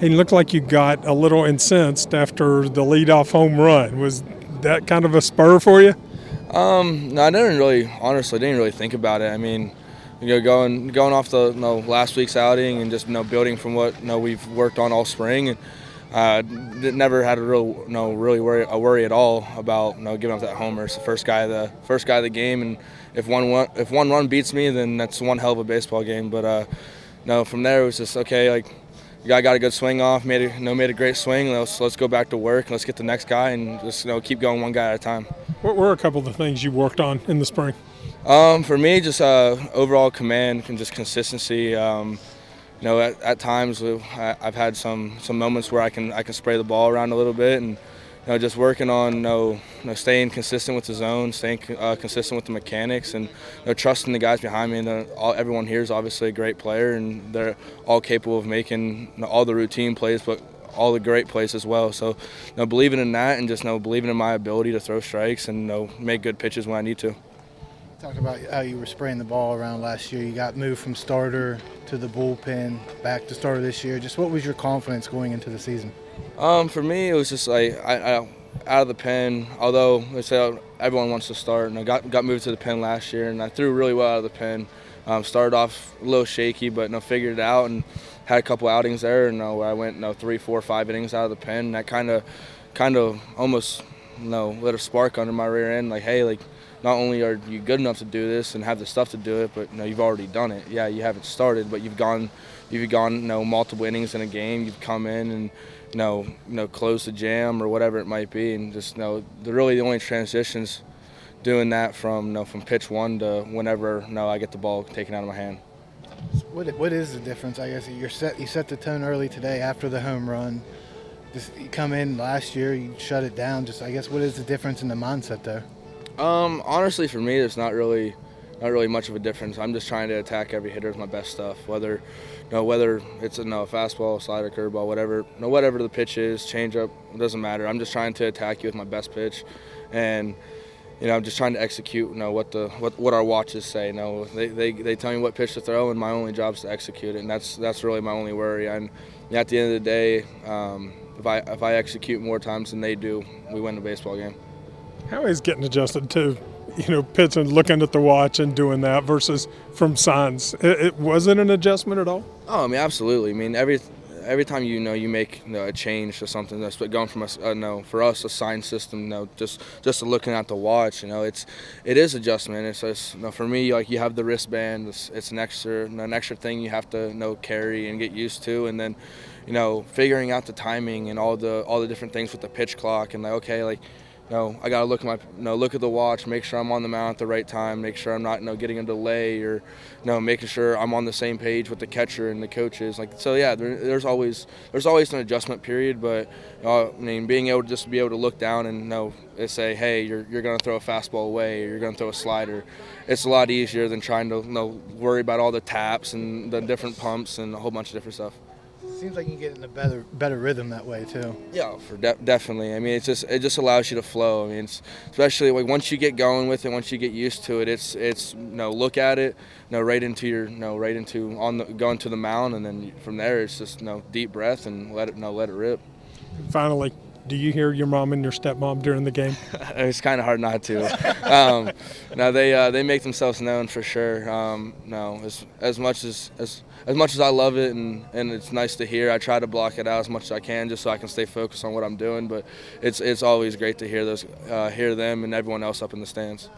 and it looked like you got a little incensed after the leadoff home run. Was that kind of a spur for you? No, I didn't really think about it. I mean, going off the last week's outing and just building from what we've worked on all spring, and never had a worry at all about giving up that homer. It's the first guy of the game, and if one run beats me, then that's one hell of a baseball game. But no, from there it was just okay. Like, guy got a good swing off, made a great swing. Let's go back to work. Let's get the next guy and just keep going one guy at a time. What were a couple of the things you worked on in the spring? For me, just overall command and just consistency. At times I've had some moments where I can spray the ball around a little bit, and just working on staying consistent with the zone, staying consistent with the mechanics, and trusting the guys behind me. And everyone here is obviously a great player, and they're all capable of making all the routine plays, but all the great plays as well. So believing in that, and just believing in my ability to throw strikes and make good pitches when I need to. Talk about how you were spraying the ball around last year. You got moved from starter to the bullpen, back to starter this year. Just what was your confidence going into the season? For me, it was just like I out of the pen. Although everyone wants to start, and I got moved to the pen last year, and I threw really well out of the pen. Started off a little shaky, but figured it out and had a couple outings there. And where I went 3, 4, 5 innings out of the pen. And that kind of almost lit a spark under my rear end. Like, hey, like, not only are you good enough to do this and have the stuff to do it, but you've already done it. Yeah, you haven't started, but you've gone multiple innings in a game. You've come in and close the jam or whatever it might be, and just the only transitions doing that from pitch one to whenever I get the ball taken out of my hand. What is the difference? I guess you set the tone early today after the home run. You come in last year, you shut it down. Just I guess what is the difference in the mindset there? Honestly, for me, there's not really much of a difference. I'm just trying to attack every hitter with my best stuff, whether it's a fastball, slider, curveball, whatever the pitch is, changeup, it doesn't matter. I'm just trying to attack you with my best pitch, and I'm just trying to execute what our watches say. They tell me what pitch to throw, and my only job is to execute it, and that's really my only worry. And at the end of the day, if I execute more times than they do, we win the baseball game. How is getting adjusted to, pitching, looking at the watch and doing that versus from signs? It wasn't an adjustment at all? Oh, I mean, absolutely. I mean, every time you make a change to something, that's going from for us a sign system, just looking at the watch, it is adjustment. It's just, for me, like, you have the wristband. It's an extra thing you have to carry and get used to, and then figuring out the timing and all the different things with the pitch clock, and I gotta look at the watch, make sure I'm on the mound at the right time, make sure I'm not getting a delay, or making sure I'm on the same page with the catcher and the coaches. There's always an adjustment period, but being able to look down and say, hey, you're gonna throw a fastball away, or you're gonna throw a slider. It's a lot easier than trying to worry about all the taps and the different pumps and a whole bunch of different stuff. Seems like you get in a better rhythm that way too. Yeah, definitely. I mean, it just allows you to flow. I mean, especially once you get going with it, once you get used to it, it's look at it, going to the mound, and then from there it's just deep breath and let it rip. Finally, do you hear your mom and your stepmom during the game? It's kind of hard not to. They make themselves known for sure. As much as I love it and it's nice to hear, I try to block it out as much as I can just so I can stay focused on what I'm doing. But it's always great to hear them and everyone else up in the stands.